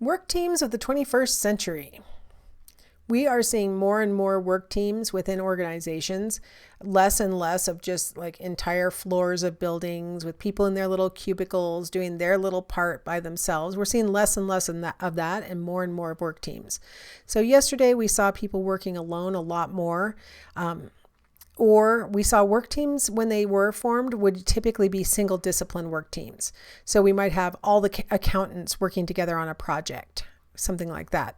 Work teams of the 21st century. We are seeing more and more work teams within organizations, less and less of just like entire floors of buildings with people in their little cubicles doing their little part by themselves. We're seeing less and less of that and more of work teams. So yesterday we saw people working alone a lot more. Or we saw work teams when they were formed would typically be single discipline work teams. So we might have all the accountants working together on a project, something like that.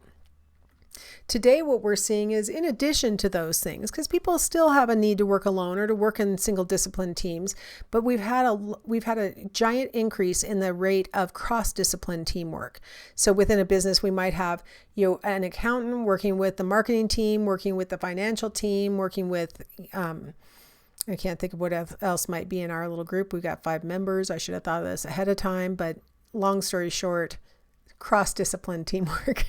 Today, what we're seeing is in addition to those things, because people still have a need to work alone or to work in single discipline teams, but we've had a giant increase in the rate of cross-discipline teamwork. So within a business, we might have an accountant working with the marketing team, working with the financial team, working with I can't think of what else might be in our little group. We've got 5 members. I should have thought of this ahead of time, but long story short, cross-discipline teamwork.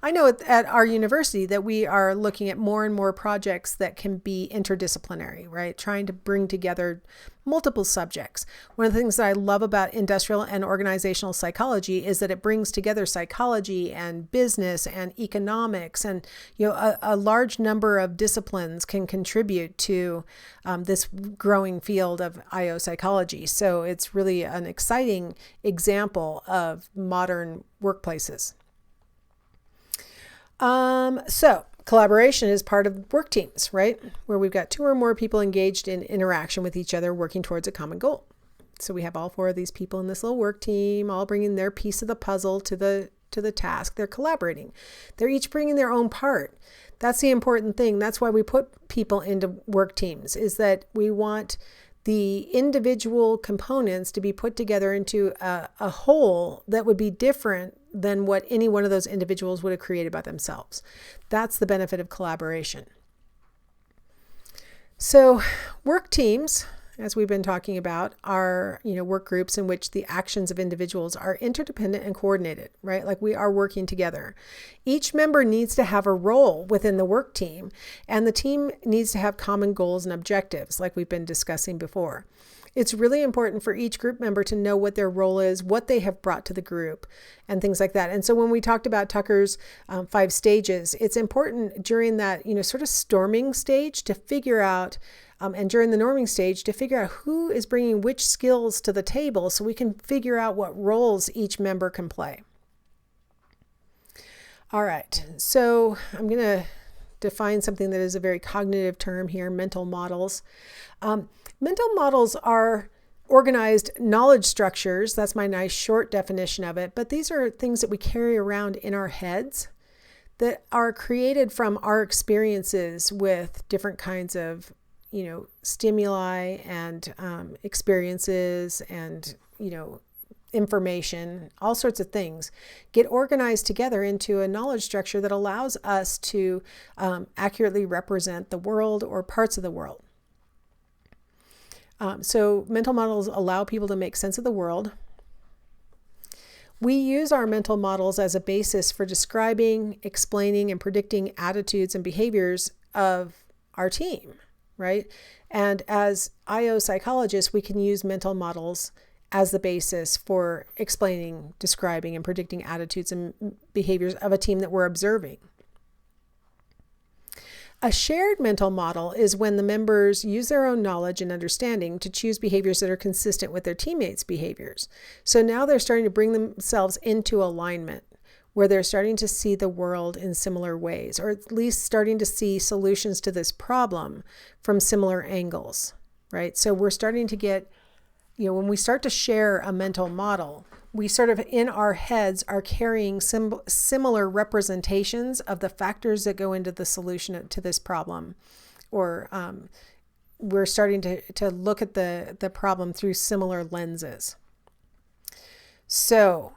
I know at our university that we are looking at more and more projects that can be interdisciplinary, right? Trying to bring together multiple subjects. One of the things that I love about industrial and organizational psychology is that it brings together psychology and business and economics, and a large number of disciplines can contribute to this growing field of IO psychology. So it's really an exciting example of modern workplaces. So collaboration is part of work teams, right? Where we've got 2 or more people engaged in interaction with each other, working towards a common goal. So we have all 4 of these people in this little work team, all bringing their piece of the puzzle to the task. They're collaborating. They're each bringing their own part. That's the important thing. That's why we put people into work teams, is that we want the individual components to be put together into a whole that would be different than what any one of those individuals would have created by themselves. That's the benefit of collaboration. So work teams, as we've been talking about, are work groups in which the actions of individuals are interdependent and coordinated, right? Like we are working together. Each member needs to have a role within the work team, and the team needs to have common goals and objectives, like we've been discussing before. It's really important for each group member to know what their role is, what they have brought to the group, and things like that. And so when we talked about Tucker's 5 stages, it's important during that sort of storming stage to figure out, and during the norming stage to figure out who is bringing which skills to the table, so we can figure out what roles each member can play. All right, so I'm going to define something that is a very cognitive term here: mental models. Mental models are organized knowledge structures. That's my nice short definition of it. But these are things that we carry around in our heads that are created from our experiences with different kinds of, stimuli and experiences and, information, all sorts of things get organized together into a knowledge structure that allows us to accurately represent the world or parts of the world. So mental models allow people to make sense of the world. We use our mental models as a basis for describing, explaining, and predicting attitudes and behaviors of our team, right? And as IO psychologists, we can use mental models as the basis for explaining, describing, and predicting attitudes and behaviors of a team that we're observing. A shared mental model is when the members use their own knowledge and understanding to choose behaviors that are consistent with their teammates' behaviors. So now they're starting to bring themselves into alignment, where they're starting to see the world in similar ways, or at least starting to see solutions to this problem from similar angles, right? So we're starting to get, when we start to share a mental model, we sort of in our heads are carrying similar representations of the factors that go into the solution to this problem, or we're starting to look at the problem through similar lenses. So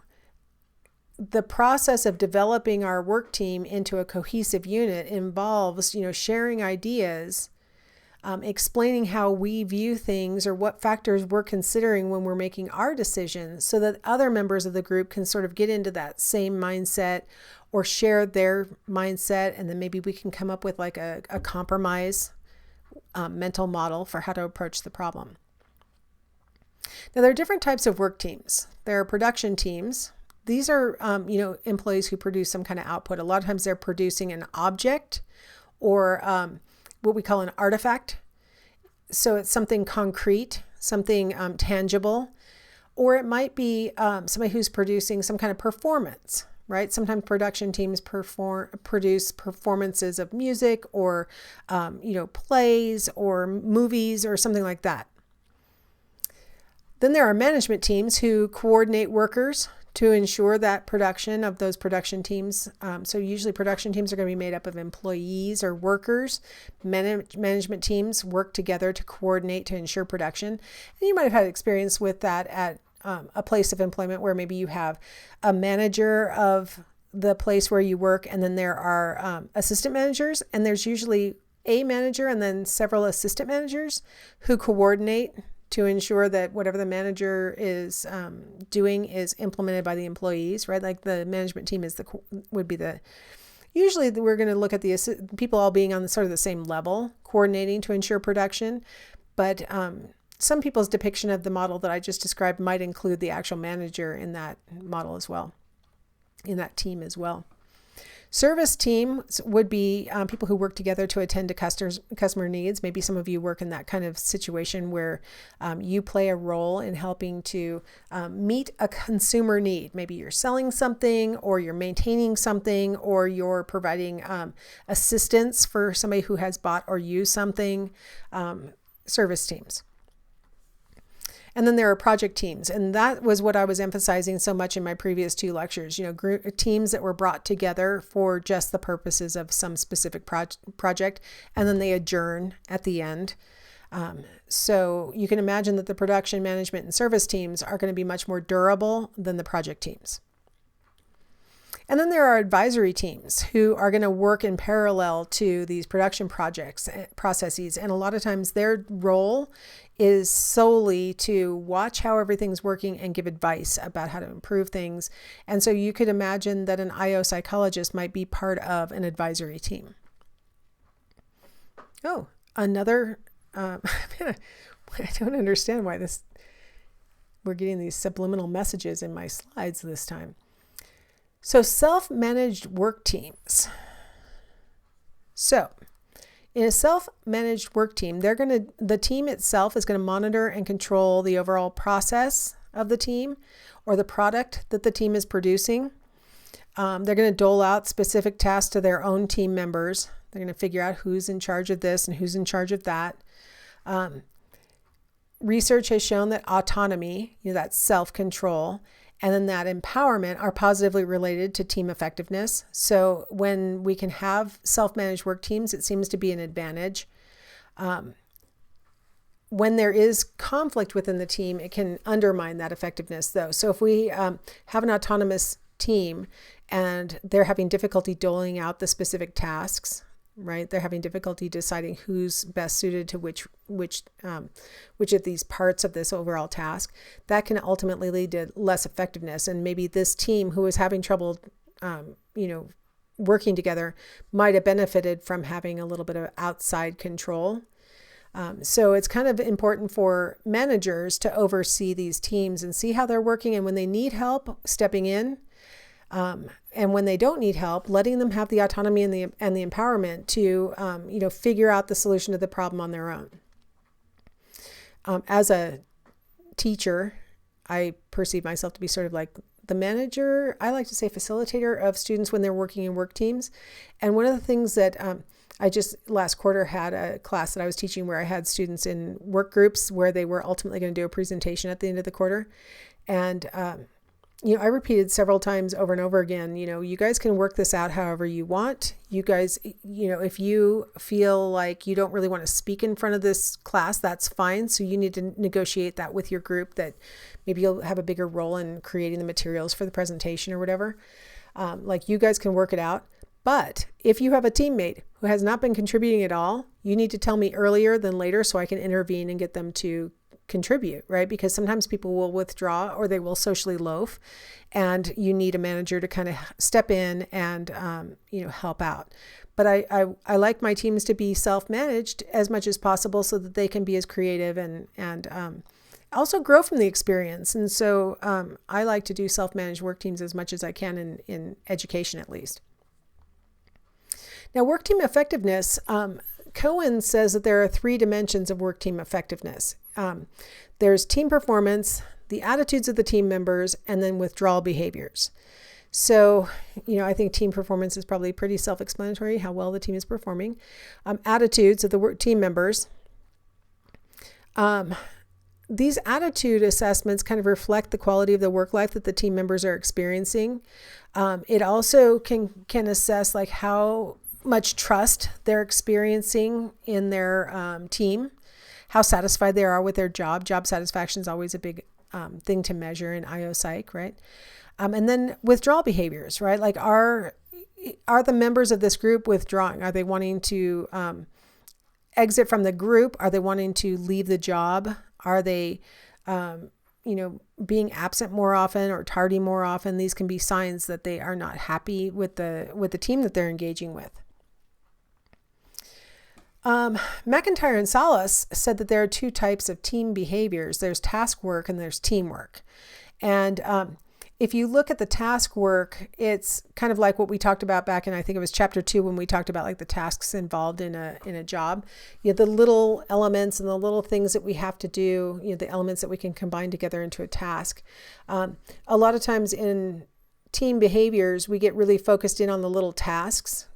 the process of developing our work team into a cohesive unit involves, sharing ideas, explaining how we view things or what factors we're considering when we're making our decisions, so that other members of the group can sort of get into that same mindset or share their mindset, and then maybe we can come up with like a compromise mental model for how to approach the problem. Now, there are different types of work teams. There are production teams these are, employees who produce some kind of output. A lot of times they're producing an object or what we call an artifact. So it's something concrete, something tangible, or it might be somebody who's producing some kind of performance, right? Sometimes production teams produce performances of music or, plays or movies or something like that. Then there are management teams who coordinate workers to ensure that production of those production teams. So usually production teams are going to be made up of employees or workers. Management teams work together to coordinate to ensure production. And you might have had experience with that at a place of employment where maybe you have a manager of the place where you work, and then there are assistant managers, and there's usually a manager and then several assistant managers who coordinate to ensure that whatever the manager is doing is implemented by the employees, right? Like the management team usually we're going to look at the people all being on the sort of the same level, coordinating to ensure production. But some people's depiction of the model that I just described might include the actual manager in that model as well, in that team as well. Service teams would be people who work together to attend to customer needs. Maybe some of you work in that kind of situation where you play a role in helping to meet a consumer need. Maybe you're selling something, or you're maintaining something, or you're providing assistance for somebody who has bought or used something. Service teams. And then there are project teams. And that was what I was emphasizing so much in my previous two lectures, teams that were brought together for just the purposes of some specific project, and then they adjourn at the end. So you can imagine that the production, management, and service teams are going to be much more durable than the project teams. And then there are advisory teams who are going to work in parallel to these production processes. And a lot of times their role is solely to watch how everything's working and give advice about how to improve things. And so you could imagine that an IO psychologist might be part of an advisory team. Oh, another, I don't understand why we're getting these subliminal messages in my slides this time. So self-managed work teams. So in a self-managed work team, the team itself is going to monitor and control the overall process of the team or the product that the team is producing. They're going to dole out specific tasks to their own team members. They're going to figure out who's in charge of this and who's in charge of that. Research has shown that autonomy, that self-control, and then that empowerment are positively related to team effectiveness. So when we can have self-managed work teams, it seems to be an advantage. When there is conflict within the team, it can undermine that effectiveness, though. So if we have an autonomous team and they're having difficulty doling out the specific tasks, right? They're having difficulty deciding who's best suited to which of these parts of this overall task. That can ultimately lead to less effectiveness. And maybe this team who is having trouble, working together might have benefited from having a little bit of outside control. So it's kind of important for managers to oversee these teams and see how they're working. And when they need help, stepping in. And when they don't need help, letting them have the autonomy and the empowerment to, figure out the solution to the problem on their own. As a teacher, I perceive myself to be sort of like the manager, I like to say facilitator of students when they're working in work teams. And one of the things that I just last quarter had a class that I was teaching where I had students in work groups where they were ultimately going to do a presentation at the end of the quarter. And I repeated several times over and over again, you guys can work this out however you want. You guys, if you feel like you don't really want to speak in front of this class, that's fine. So you need to negotiate that with your group, that maybe you'll have a bigger role in creating the materials for the presentation or whatever. You guys can work it out. But if you have a teammate who has not been contributing at all, you need to tell me earlier than later so I can intervene and get them to contribute, right? Because sometimes people will withdraw or they will socially loaf, and you need a manager to kind of step in and, help out. But I like my teams to be self-managed as much as possible so that they can be as creative and also grow from the experience. And so I like to do self-managed work teams as much as I can in education, at least. Now, work team effectiveness, Cohen says that there are 3 dimensions of work team effectiveness. There's team performance, the attitudes of the team members, and then withdrawal behaviors. So, I think team performance is probably pretty self-explanatory, how well the team is performing. Attitudes of the team members. These attitude assessments kind of reflect the quality of the work life that the team members are experiencing. It also can assess like how much trust they're experiencing in their team, how satisfied they are with their job. Job satisfaction is always a big thing to measure in IO Psych, right? And then withdrawal behaviors, right? Like are the members of this group withdrawing? Are they wanting to exit from the group? Are they wanting to leave the job? Are they, being absent more often or tardy more often? These can be signs that they are not happy with the team that they're engaging with. McIntyre and Salas said that there are 2 types of team behaviors. There's task work and there's teamwork. And if you look at the task work, it's kind of like what we talked about back in, I think it was chapter 2, when we talked about like the tasks involved in a job. The little elements and the little things that we have to do, the elements that we can combine together into a task. A lot of times in team behaviors, we get really focused in on the little tasks,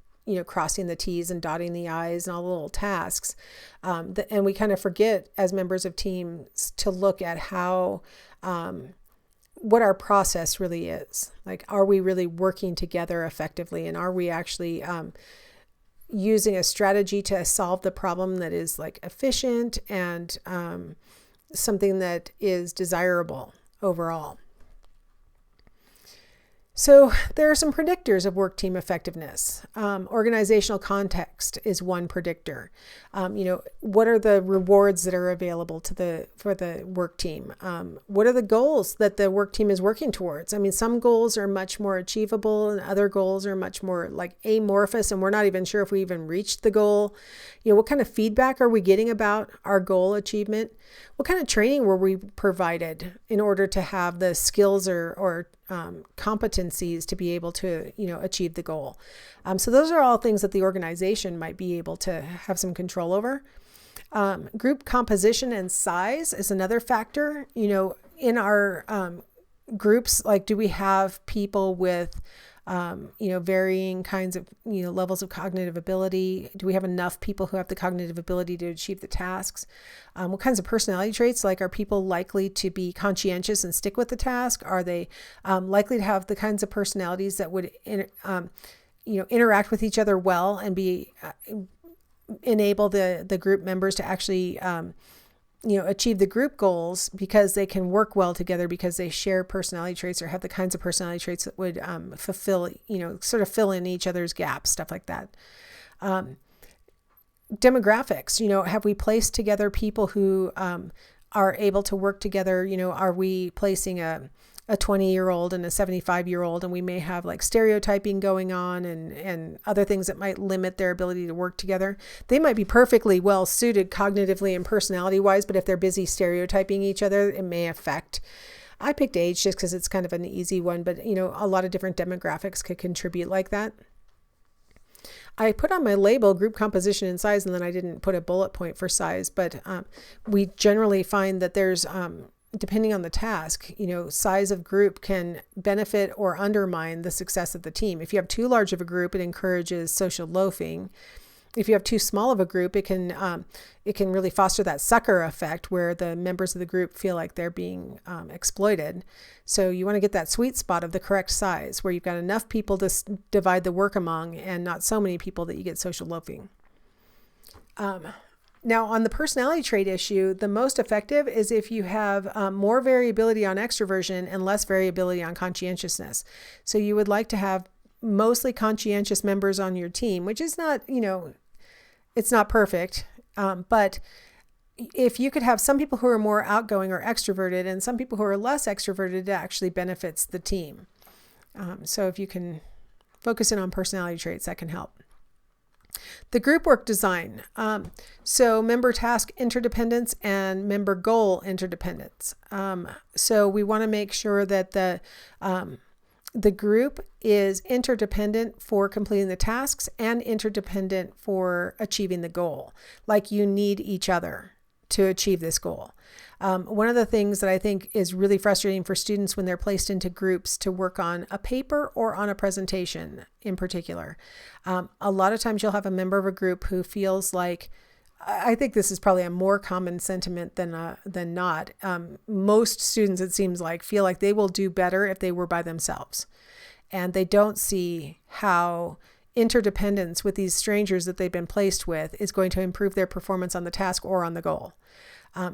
crossing the T's and dotting the I's and all the little tasks. And we kind of forget as members of teams to look at how, what our process really is. Like, are we really working together effectively? And are we actually using a strategy to solve the problem that is like efficient and something that is desirable overall? So there are some predictors of work team effectiveness. Organizational context is one predictor. What are the rewards that are available for the work team? What are the goals that the work team is working towards? I mean, some goals are much more achievable and other goals are much more like amorphous, and we're not even sure if we even reached the goal. What kind of feedback are we getting about our goal achievement? What kind of training were we provided in order to have the skills or competencies to be able to, achieve the goal? So those are all things that the organization might be able to have some control over. Group composition and size is another factor. In our groups, like, do we have people with varying kinds of, levels of cognitive ability? Do we have enough people who have the cognitive ability to achieve the tasks? What kinds of personality traits, like, are people likely to be conscientious and stick with the task? Are they likely to have the kinds of personalities that would, interact with each other well and be enable the group members to actually achieve the group goals because they can work well together because they share personality traits or have the kinds of personality traits that would fulfill, sort of fill in each other's gaps, stuff like that. Demographics, have we placed together people who are able to work together? Are we placing a 20-year-old and a 75-year-old, and we may have like stereotyping going on and other things that might limit their ability to work together. They might be perfectly well suited cognitively and personality wise, but if they're busy stereotyping each other, it may affect. I picked age just because it's kind of an easy one, but a lot of different demographics could contribute like that. I put on my label group composition and size, and then I didn't put a bullet point for size, but we generally find that there's depending on the task, size of group can benefit or undermine the success of the team. If you have too large of a group, it encourages social loafing. If you have too small of a group, it can really foster that sucker effect where the members of the group feel like they're being exploited. So you want to get that sweet spot of the correct size where you've got enough people to divide the work among and not so many people that you get social loafing. Now, on the personality trait issue, the most effective is if you have more variability on extroversion and less variability on conscientiousness. So you would like to have mostly conscientious members on your team, which is not, it's not perfect. But if you could have some people who are more outgoing or extroverted and some people who are less extroverted, it actually benefits the team. So if you can focus in on personality traits, that can help. The group work design. So member task interdependence and member goal interdependence. So we want to make sure that the group is interdependent for completing the tasks and interdependent for achieving the goal. Like you need each other to achieve this goal. One of the things that I think is really frustrating for students when they're placed into groups to work on a paper or on a presentation in particular, a lot of times you'll have a member of a group who feels like, I think this is probably a more common sentiment than not. Most students, it seems like, feel like they will do better if they were by themselves. And they don't see how interdependence with these strangers that they've been placed with is going to improve their performance on the task or on the goal.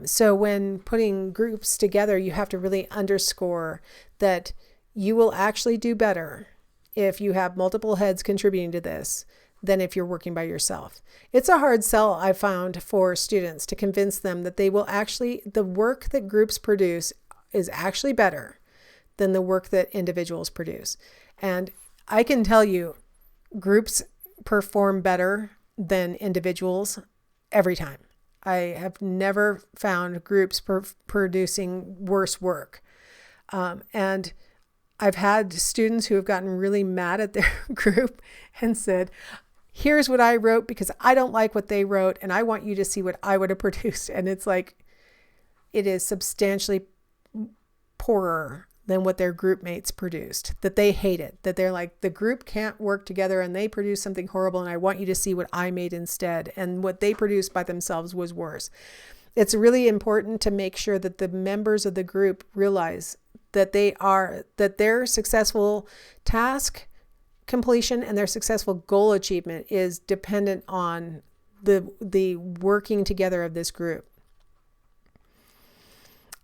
So when putting groups together, you have to really underscore that you will actually do better if you have multiple heads contributing to this than if you're working by yourself. It's a hard sell, I found, for students to convince them that they will actually, the work that groups produce is actually better than the work that individuals produce. And I can tell you, groups perform better than individuals every time. I have never found groups producing worse work. And I've had students who have gotten really mad at their group and said, here's what I wrote because I don't like what they wrote and I want you to see what I would have produced. And it's like, it is substantially poorer than what their group mates produced, that they hated, that they're like, the group can't work together and they produce something horrible and I want you to see what I made instead. And what they produced by themselves was worse. It's really important to make sure that the members of the group realize that their successful task completion and their successful goal achievement is dependent on the working together of this group.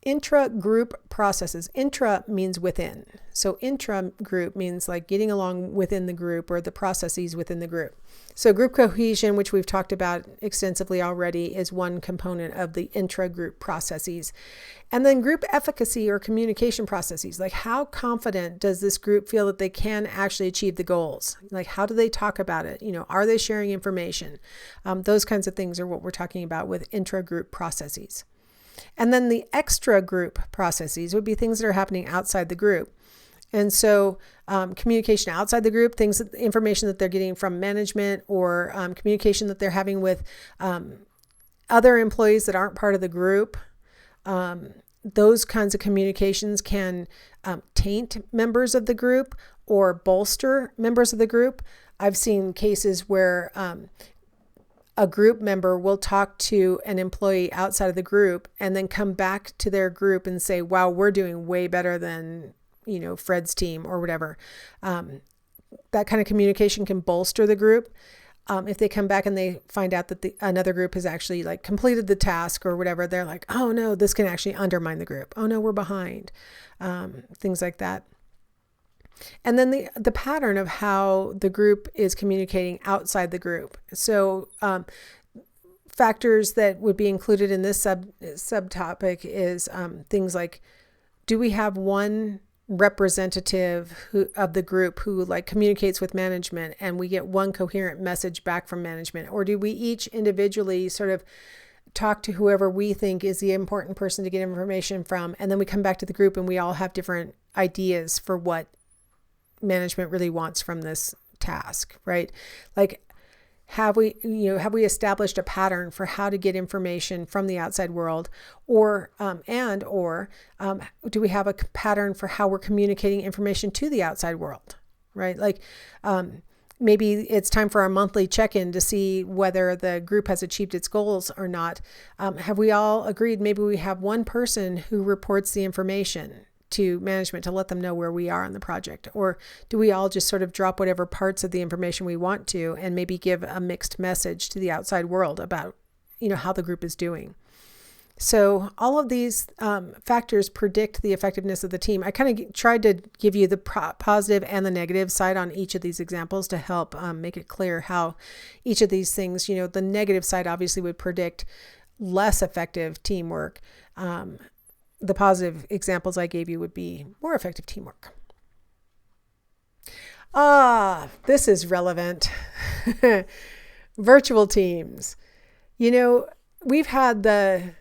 Intra-group processes. Intra means within. So intra-group means like getting along within the group or the processes within the group. So group cohesion, which we've talked about extensively already, is one component of the intra-group processes. And then group efficacy or communication processes, like how confident does this group feel that they can actually achieve the goals? Like how do they talk about it? Are they sharing information? Those kinds of things are what we're talking about with intra-group processes. And then the extra group processes would be things that are happening outside the group. And so communication outside the group, information that they're getting from management or communication that they're having with other employees that aren't part of the group. Those kinds of communications can taint members of the group or bolster members of the group. I've seen cases where a group member will talk to an employee outside of the group and then come back to their group and say, wow, we're doing way better than, Fred's team or whatever. That kind of communication can bolster the group. If they come back and they find out that another group has actually like completed the task or whatever, they're like, oh no, this can actually undermine the group. Oh no, we're behind. Things like that. And then the pattern of how the group is communicating outside the group. So factors that would be included in this subtopic is things like, do we have one representative of the group who like communicates with management and we get one coherent message back from management? Or do we each individually sort of talk to whoever we think is the important person to get information from, and then we come back to the group and we all have different ideas for what management really wants from this task, right? Like, have we established a pattern for how to get information from the outside world, or do we have a pattern for how we're communicating information to the outside world, right? Like, maybe it's time for our monthly check-in to see whether the group has achieved its goals or not. Have we all agreed maybe we have one person who reports the information to management to let them know where we are on the project? Or do we all just sort of drop whatever parts of the information we want to and maybe give a mixed message to the outside world about, how the group is doing? So all of these factors predict the effectiveness of the team. I kind of tried to give you the positive and the negative side on each of these examples to help make it clear how each of these things, the negative side obviously would predict less effective teamwork. The positive examples I gave you would be more effective teamwork. This is relevant. Virtual teams. We've had the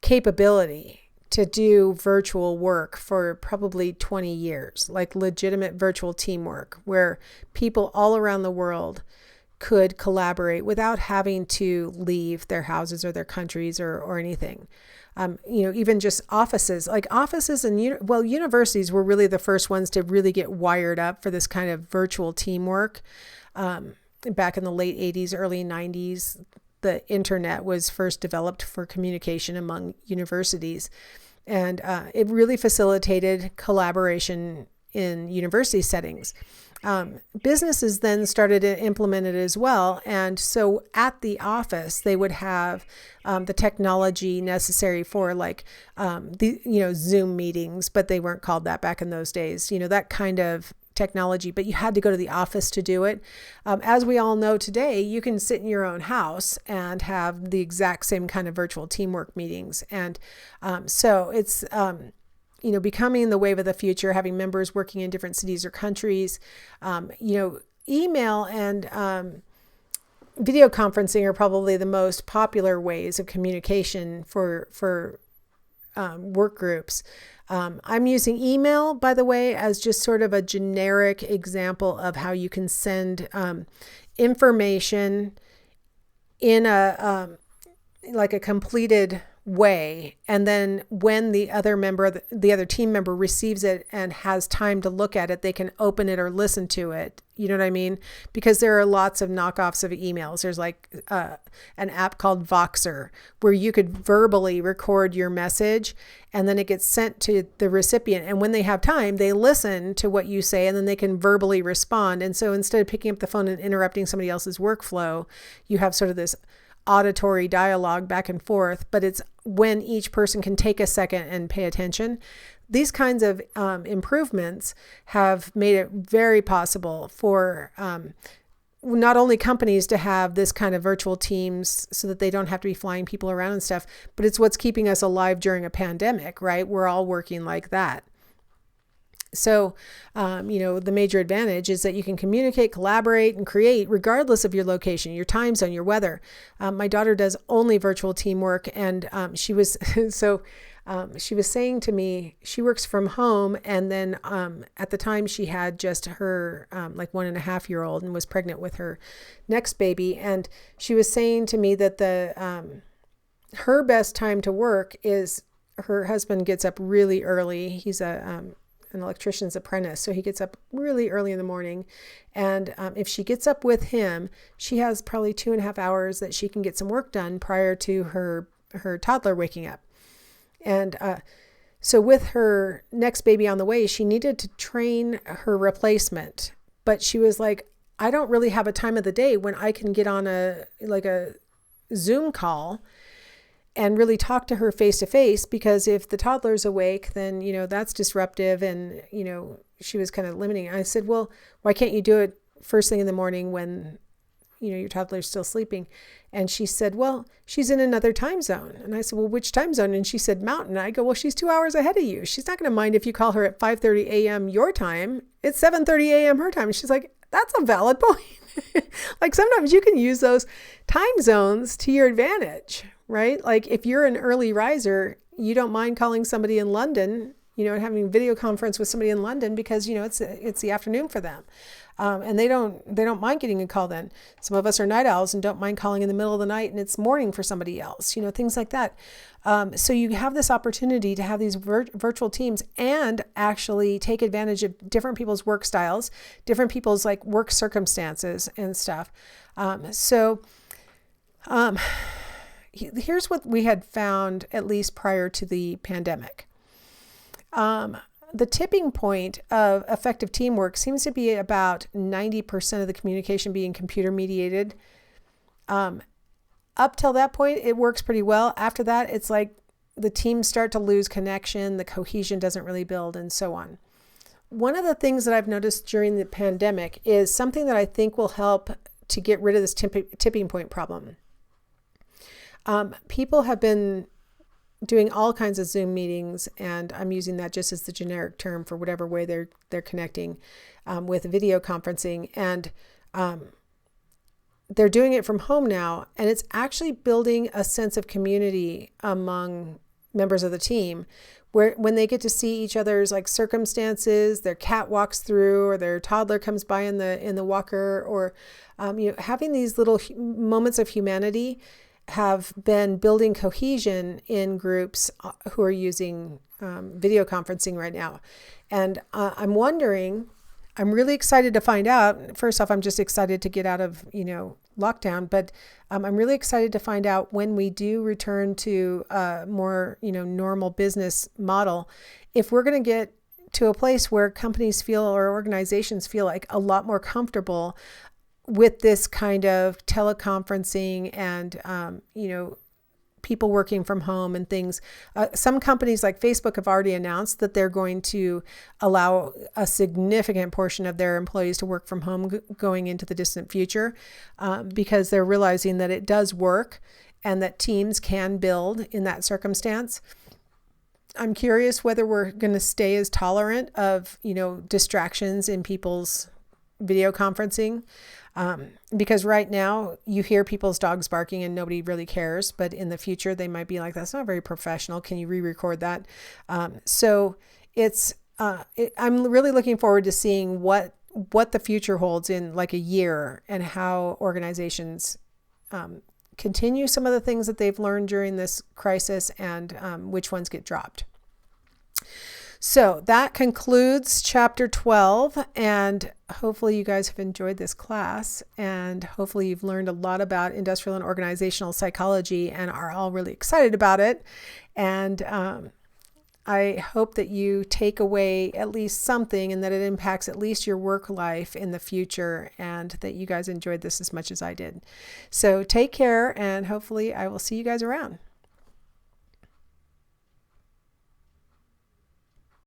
capability to do virtual work for probably 20 years, like legitimate virtual teamwork, where people all around the world could collaborate without having to leave their houses or their countries or anything. Even just offices, and universities were really the first ones to really get wired up for this kind of virtual teamwork. Back in the late 80s, early 90s, the internet was first developed for communication among universities. And it really facilitated collaboration in university settings. Businesses then started to implement it as well. And so at the office, they would have the technology necessary for Zoom meetings, but they weren't called that back in those days, that kind of technology, but you had to go to the office to do it. As we all know today, you can sit in your own house and have the exact same kind of virtual teamwork meetings. And so it's, becoming the wave of the future, having members working in different cities or countries. Email and video conferencing are probably the most popular ways of communication for work groups. I'm using email, by the way, as just sort of a generic example of how you can send information in a completed way. And then when the other team member receives it and has time to look at it, they can open it or listen to it. You know what I mean? Because there are lots of knockoffs of emails. There's an app called Voxer where you could verbally record your message and then it gets sent to the recipient. And when they have time, they listen to what you say and then they can verbally respond. And so instead of picking up the phone and interrupting somebody else's workflow, you have sort of this auditory dialogue back and forth, but it's when each person can take a second and pay attention. These kinds of improvements have made it very possible for not only companies to have this kind of virtual teams so that they don't have to be flying people around and stuff, but it's what's keeping us alive during a pandemic, right? We're all working like that. So, the major advantage is that you can communicate, collaborate, and create regardless of your location, your time zone, your weather. My daughter does only virtual teamwork, and she was saying to me, she works from home, and then at the time she had just her 1.5-year-old and was pregnant with her next baby, and she was saying to me that her best time to work is her husband gets up really early. He's an electrician's apprentice, so he gets up really early in the morning, and if she gets up with him, she has probably 2.5 hours that she can get some work done prior to her toddler waking up. And so with her next baby on the way, she needed to train her replacement, but she was like, I don't really have a time of the day when I can get on a Zoom call and really talk to her face to face, because if the toddler's awake, then, that's disruptive. And, she was kind of limiting. I said, well, why can't you do it first thing in the morning when, your toddler's still sleeping? And she said, well, she's in another time zone. And I said, well, which time zone? And she said, Mountain. I go, well, she's 2 hours ahead of you. She's not going to mind if you call her at 5:30 a.m. your time. It's 7:30 a.m. her time. And she's like, that's a valid point. Sometimes you can use those time zones to your advantage, right? Like if you're an early riser, you don't mind calling somebody in London, having a video conference with somebody in London because, it's the afternoon for them. And they don't mind getting a call then. Some of us are night owls and don't mind calling in the middle of the night and it's morning for somebody else, things like that. So you have this opportunity to have these virtual teams and actually take advantage of different people's work styles, different people's work circumstances and stuff. Here's what we had found, at least prior to the pandemic. The tipping point of effective teamwork seems to be about 90% of the communication being computer mediated. Up till that point, it works pretty well. After that, it's like the teams start to lose connection, the cohesion doesn't really build, and so on. One of the things that I've noticed during the pandemic is something that I think will help to get rid of this tipping point problem. People have been doing all kinds of Zoom meetings, and I'm using that just as the generic term for whatever way they're connecting with video conferencing. And they're doing it from home now, and it's actually building a sense of community among members of the team, where when they get to see each other's like circumstances, their cat walks through or their toddler comes by in the walker, or having these little moments of humanity have been building cohesion in groups who are using video conferencing right now. And I'm wondering, I'm really excited to find out. First off, I'm just excited to get out of, lockdown, but I'm really excited to find out when we do return to a more, normal business model, if we're going to get to a place where companies feel or organizations feel like a lot more comfortable with this kind of teleconferencing and, people working from home and things. Some companies like Facebook have already announced that they're going to allow a significant portion of their employees to work from home going into the distant future, because they're realizing that it does work and that teams can build in that circumstance. I'm curious whether we're going to stay as tolerant of, distractions in people's video conferencing. Because right now you hear people's dogs barking and nobody really cares, but in the future they might be like, that's not very professional. Can you re-record that? So I'm really looking forward to seeing what the future holds in like a year, and how organizations continue some of the things that they've learned during this crisis, and which ones get dropped. So that concludes chapter 12, and hopefully you guys have enjoyed this class, and hopefully you've learned a lot about industrial and organizational psychology and are all really excited about it. And I hope that you take away at least something, and that it impacts at least your work life in the future, and that you guys enjoyed this as much as I did. So take care, and hopefully I will see you guys around.